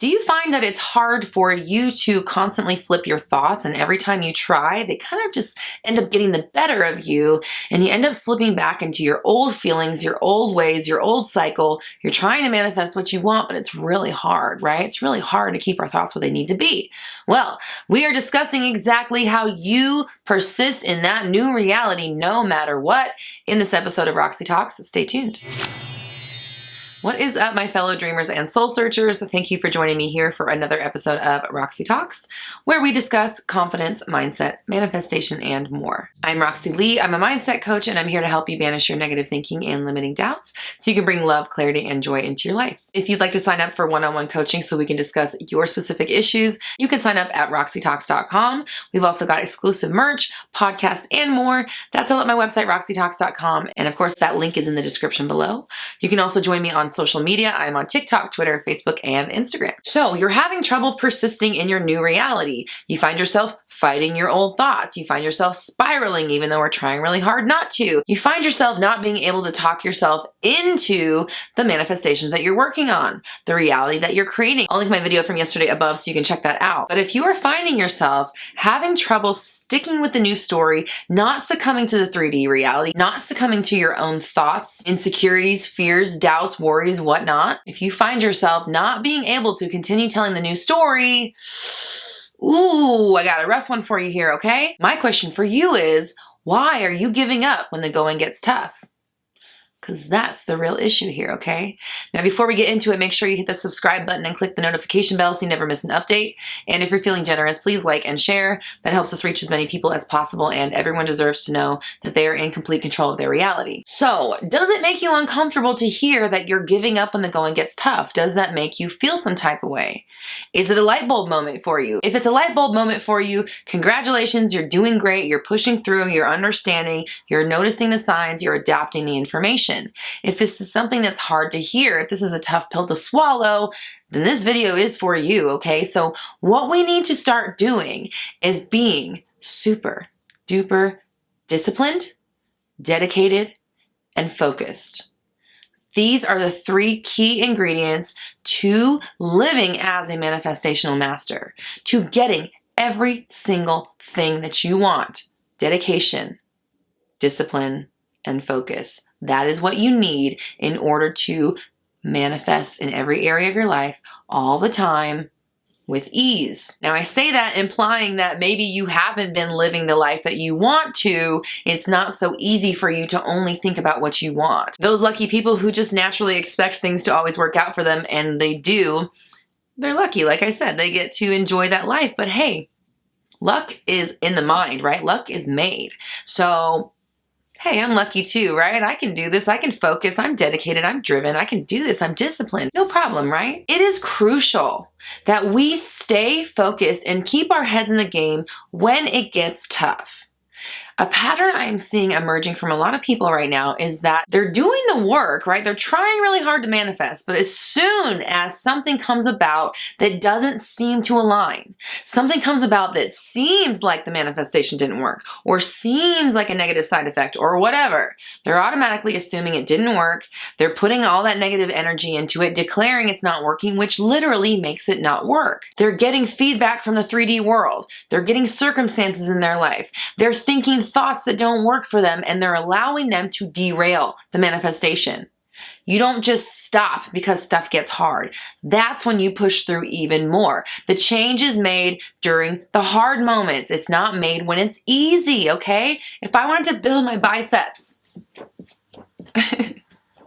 Do you find that it's hard for you to constantly flip your thoughts, and every time you try, they kind of just end up getting the better of you, and you end up slipping back into your old feelings, your old ways, your old cycle? You're trying to manifest what you want, but it's really hard, right? It's really hard to keep our thoughts where they need to be. Well, we are discussing exactly how you persist in that new reality no matter what in this episode of Roxy Talks. Stay tuned. What is up, my fellow dreamers and soul searchers? Thank you for joining me here for another episode of Roxy Talks, where we discuss confidence, mindset, manifestation, and more. I'm Roxy Lee. I'm a mindset coach, and I'm here to help you banish your negative thinking and limiting doubts so you can bring love, clarity, and joy into your life. If you'd like to sign up for one-on-one coaching so we can discuss your specific issues, you can sign up at roxytalks.com. We've also got exclusive merch, podcasts, and more. That's all at my website, roxytalks.com. And of course, that link is in the description below. You can also join me on social media. I'm on TikTok, Twitter, Facebook, and Instagram. So you're having trouble persisting in your new reality. You find yourself fighting your old thoughts. You find yourself spiraling even though we're trying really hard not to. You find yourself not being able to talk yourself into the manifestations that you're working on, the reality that you're creating. I'll link my video from yesterday above so you can check that out. But if you are finding yourself having trouble sticking with the new story, not succumbing to the 3D reality, not succumbing to your own thoughts, insecurities, fears, doubts, worries, whatnot, if you find yourself not being able to continue telling the new story, ooh, I got a rough one for you here, okay? My question for you is, why are you giving up when the going gets tough? Because that's the real issue here, okay? Now, before we get into it, make sure you hit the subscribe button and click the notification bell so you never miss an update. And if you're feeling generous, please like and share. That helps us reach as many people as possible, and everyone deserves to know that they are in complete control of their reality. So, does it make you uncomfortable to hear that you're giving up when the going gets tough? Does that make you feel some type of way? Is it a light bulb moment for you? If it's a light bulb moment for you, congratulations, you're doing great, you're pushing through, you're understanding, you're noticing the signs, you're adapting the information. If this is something that's hard to hear, if this is a tough pill to swallow, then this video is for you, okay? So what we need to start doing is being super duper disciplined, dedicated, and focused. These are the 3 key ingredients to living as a manifestational master, to getting every single thing that you want. Dedication, discipline, and focus. That is what you need in order to manifest in every area of your life all the time with ease. Now, I say that implying that maybe you haven't been living the life that you want to. It's not so easy for you to only think about what you want. Those lucky people who just naturally expect things to always work out for them, and they do, they're lucky. Like I said, they get to enjoy that life. But hey, luck is in the mind, right? Luck is made. So hey, I'm lucky too, right? I can do this. I can focus. I'm dedicated. I'm driven. I can do this. I'm disciplined. No problem, right? It is crucial that we stay focused and keep our heads in the game when it gets tough. A pattern I'm seeing emerging from a lot of people right now is that they're doing the work, right? They're trying really hard to manifest, but as soon as something comes about that doesn't seem to align, something comes about that seems like the manifestation didn't work, or seems like a negative side effect, or whatever, they're automatically assuming it didn't work. They're putting all that negative energy into it, declaring it's not working, which literally makes it not work. They're getting feedback from the 3D world. They're getting circumstances in their life. They're thinking thoughts that don't work for them, and they're allowing them to derail the manifestation. You don't just stop because stuff gets hard. That's when you push through even more. The change is made during the hard moments. It's not made when it's easy, okay? If I wanted to build my biceps, this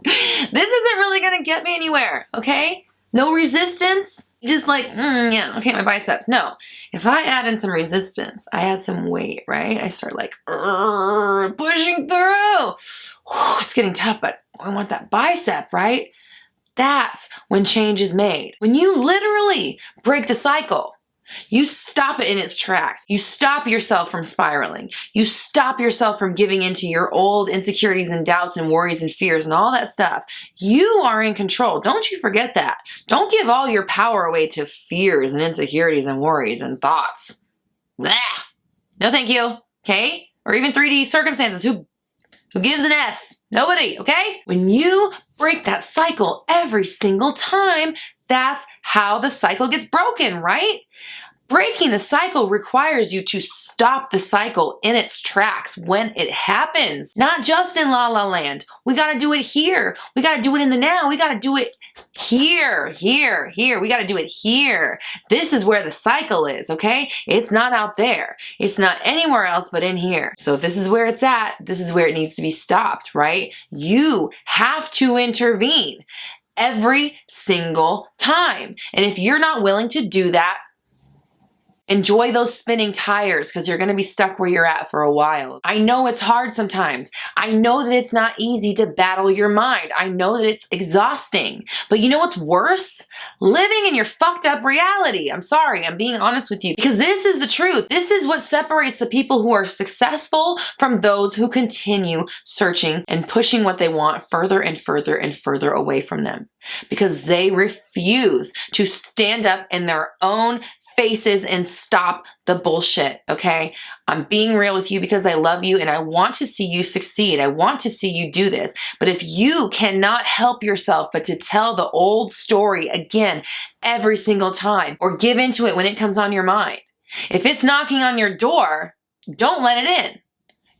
isn't really gonna get me anywhere, okay? No resistance. Just like, yeah, okay, my biceps. No. If I add in some resistance, I add some weight, right? I start like pushing through. It's getting tough, but I want that bicep, right? That's when change is made. When you literally break the cycle, you stop it in its tracks. You stop yourself from spiraling. You stop yourself from giving into your old insecurities and doubts and worries and fears and all that stuff. You are in control. Don't you forget that. Don't give all your power away to fears and insecurities and worries and thoughts. Blah. No thank you, okay? Or even 3D circumstances. Who gives an S? Nobody, okay? When you break that cycle every single time, that's how the cycle gets broken, right? Breaking the cycle requires you to stop the cycle in its tracks when it happens. Not just in La La Land. We gotta do it here. We gotta do it in the now. We gotta do it here. We gotta do it here. This is where the cycle is, okay? It's not out there. It's not anywhere else but in here. So if this is where it's at, this is where it needs to be stopped, right? You have to intervene every single time. And if you're not willing to do that, enjoy those spinning tires because you're going to be stuck where you're at for a while. I know it's hard sometimes. I know that it's not easy to battle your mind. I know that it's exhausting. But you know what's worse? Living in your fucked up reality. I'm sorry, I'm being honest with you because this is the truth. This is what separates the people who are successful from those who continue searching and pushing what they want further and further and further away from them because they refuse to stand up in their own faces and stop the bullshit, okay? I'm being real with you because I love you and I want to see you succeed. I want to see you do this. But if you cannot help yourself but to tell the old story again every single time or give into it when it comes on your mind, if it's knocking on your door, don't let it in.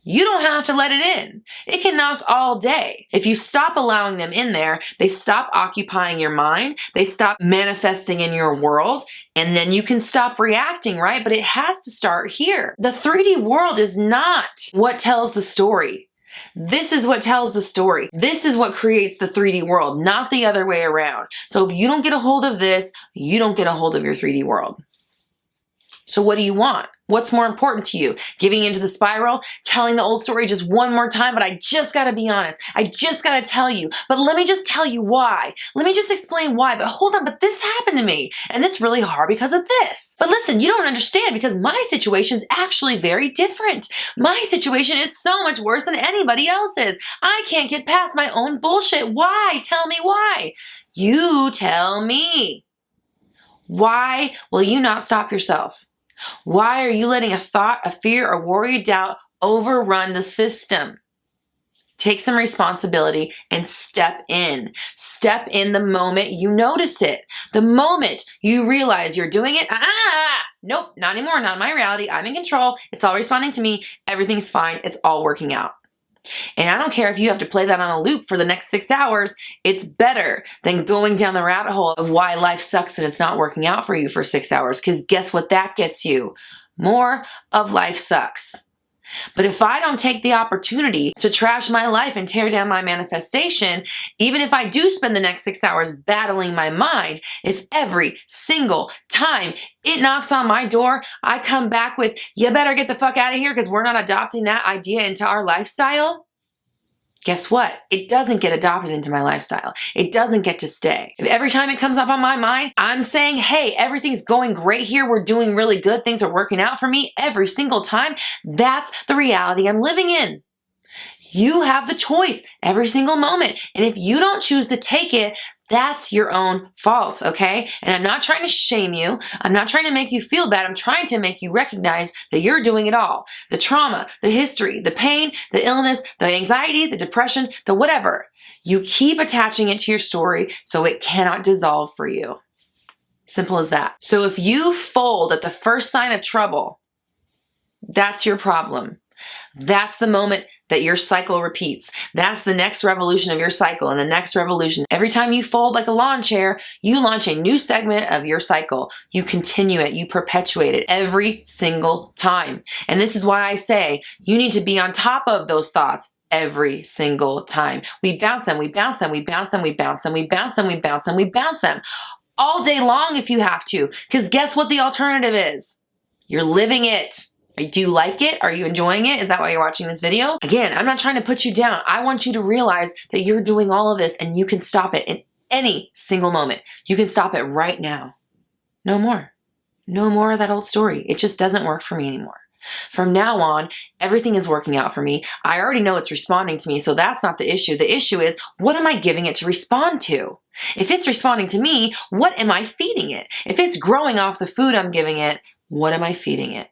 You don't have to let it in. It can knock all day. If you stop allowing them in there, they stop occupying your mind, they stop manifesting in your world, and then you can stop reacting, right? But it has to start here. The 3D world is not what tells the story. This is what tells the story. This is what creates the 3D world, not the other way around. So if you don't get a hold of this, you don't get a hold of your 3D world. So what do you want? What's more important to you? Giving into the spiral? Telling the old story just one more time, but I just gotta be honest. I just gotta tell you. But let me just tell you why. Let me just explain why. But hold on, but this happened to me. And it's really hard because of this. But listen, you don't understand because my situation's actually very different. My situation is so much worse than anybody else's. I can't get past my own bullshit. Why? Tell me why. You tell me. Why will you not stop yourself? Why are you letting a thought, a fear, a worry, a doubt overrun the system? Take some responsibility and step in. Step in the moment you notice it. The moment you realize you're doing it, nope, not anymore, not my reality. I'm in control. It's all responding to me. Everything's fine. It's all working out. And I don't care if you have to play that on a loop for the next 6 hours, it's better than going down the rabbit hole of why life sucks and it's not working out for you for 6 hours. Because guess what that gets you? More of life sucks. But if I don't take the opportunity to trash my life and tear down my manifestation, even if I do spend the next 6 hours battling my mind, if every single time it knocks on my door, I come back with, you better get the fuck out of here because we're not adopting that idea into our lifestyle, guess what? It doesn't get adopted into my lifestyle. It doesn't get to stay. If every time it comes up on my mind, I'm saying, hey, everything's going great here. We're doing really good. Things are working out for me every single time. That's the reality I'm living in. You have the choice every single moment. And if you don't choose to take it, that's your own fault, okay? And I'm not trying to shame you. I'm not trying to make you feel bad. I'm trying to make you recognize that you're doing it all. The trauma, the history, the pain, the illness, the anxiety, the depression, the whatever. You keep attaching it to your story so it cannot dissolve for you. Simple as that. So if you fold at the first sign of trouble, that's your problem. That's the moment that your cycle repeats. That's the next revolution of your cycle and the next revolution. Every time you fold like a lawn chair, you launch a new segment of your cycle. You continue it, you perpetuate it every single time. And this is why I say you need to be on top of those thoughts every single time. We bounce them, we bounce them, we bounce them, we bounce them, we bounce them, we bounce them, we bounce them. All day long if you have to. Because guess what the alternative is? You're living it. Do you like it? Are you enjoying it? Is that why you're watching this video? Again, I'm not trying to put you down. I want you to realize that you're doing all of this and you can stop it in any single moment. You can stop it right now. No more. No more of that old story. It just doesn't work for me anymore. From now on, everything is working out for me. I already know it's responding to me, so that's not the issue. The issue is, what am I giving it to respond to? If it's responding to me, what am I feeding it? If it's growing off the food I'm giving it, what am I feeding it?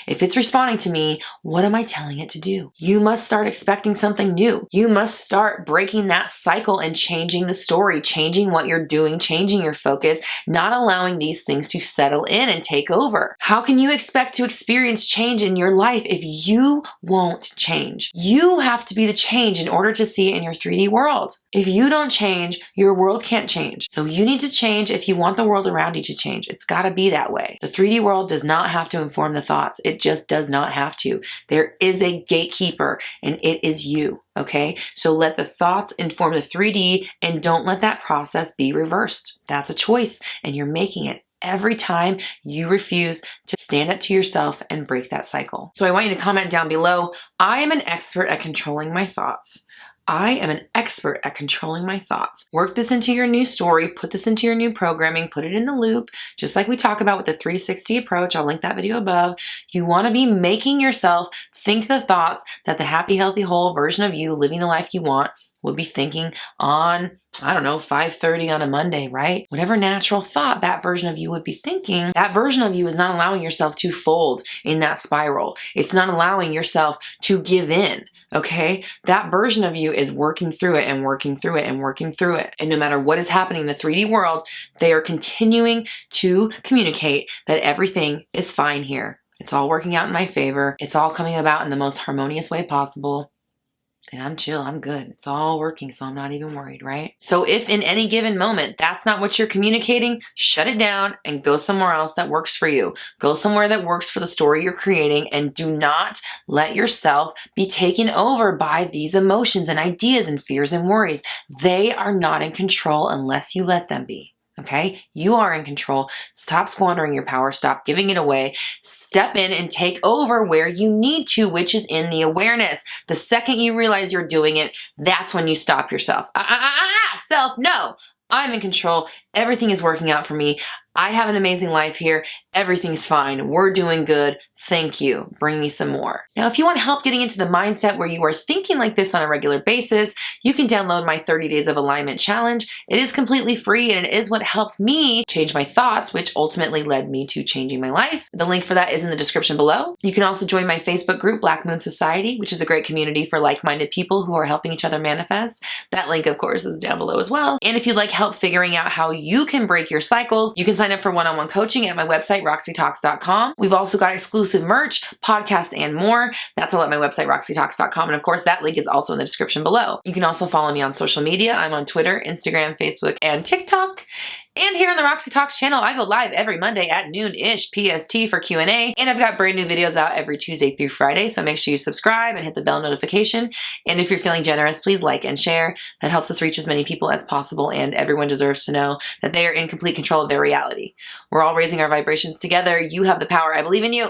If it's responding to me, what am I telling it to do? You must start expecting something new. You must start breaking that cycle and changing the story, changing what you're doing, changing your focus, not allowing these things to settle in and take over. How can you expect to experience change in your life if you won't change? You have to be the change in order to see it in your 3D world. If you don't change, your world can't change. So you need to change if you want the world around you to change. It's got to be that way. The 3D world does not have to inform the thoughts. It just does not have to. There is a gatekeeper, and it is you. Okay? So let the thoughts inform the 3D and don't let that process be reversed. That's a choice, and you're making it every time you refuse to stand up to yourself and break that cycle. So I want you to comment down below, I am an expert at controlling my thoughts. I am an expert at controlling my thoughts. Work this into your new story, put this into your new programming, put it in the loop, just like we talk about with the 360 approach. I'll link that video above. You want to be making yourself think the thoughts that the happy, healthy, whole version of you living the life you want would be thinking on, 5:30 on a Monday, right? Whatever natural thought that version of you would be thinking, that version of you is not allowing yourself to fold in that spiral. It's not allowing yourself to give in. Okay, that version of you is working through it and working through it and working through it. And no matter what is happening in the 3D world, they are continuing to communicate that everything is fine here. It's all working out in my favor. It's all coming about in the most harmonious way possible. And I'm chill, I'm good. It's all working, so I'm not even worried, right? So if in any given moment, that's not what you're communicating, shut it down and go somewhere else that works for you. Go somewhere that works for the story you're creating, and do not let yourself be taken over by these emotions and ideas and fears and worries. They are not in control unless you let them be. Okay? You are in control. Stop squandering your power. Stop giving it away. Step in and take over where you need to, which is in the awareness. The second you realize you're doing it, that's when you stop yourself. Self, no. I'm in control. Everything is working out for me. I have an amazing life here. Everything's fine. We're doing good. Thank you. Bring me some more. Now, if you want help getting into the mindset where you are thinking like this on a regular basis, you can download my 30 Days of Alignment Challenge. It is completely free, and it is what helped me change my thoughts, which ultimately led me to changing my life. The link for that is in the description below. You can also join my Facebook group, Black Moon Society, which is a great community for like-minded people who are helping each other manifest. That link, of course, is down below as well. And if you'd like help figuring out how you can break your cycles, you can sign up for one-on-one coaching at my website, roxytalks.com. We've also got exclusive merch, podcasts, and more. That's all at my website, roxytalks.com. And of course, that link is also in the description below. You can also follow me on social media. I'm on Twitter, Instagram, Facebook, and TikTok. And here on the Roxy Talks channel, I go live every Monday at noon-ish PST for Q&A. And I've got brand new videos out every Tuesday through Friday, so make sure you subscribe and hit the bell notification. And if you're feeling generous, please like and share. That helps us reach as many people as possible, and everyone deserves to know that they are in complete control of their reality. We're all raising our vibrations together. You have the power. I believe in you.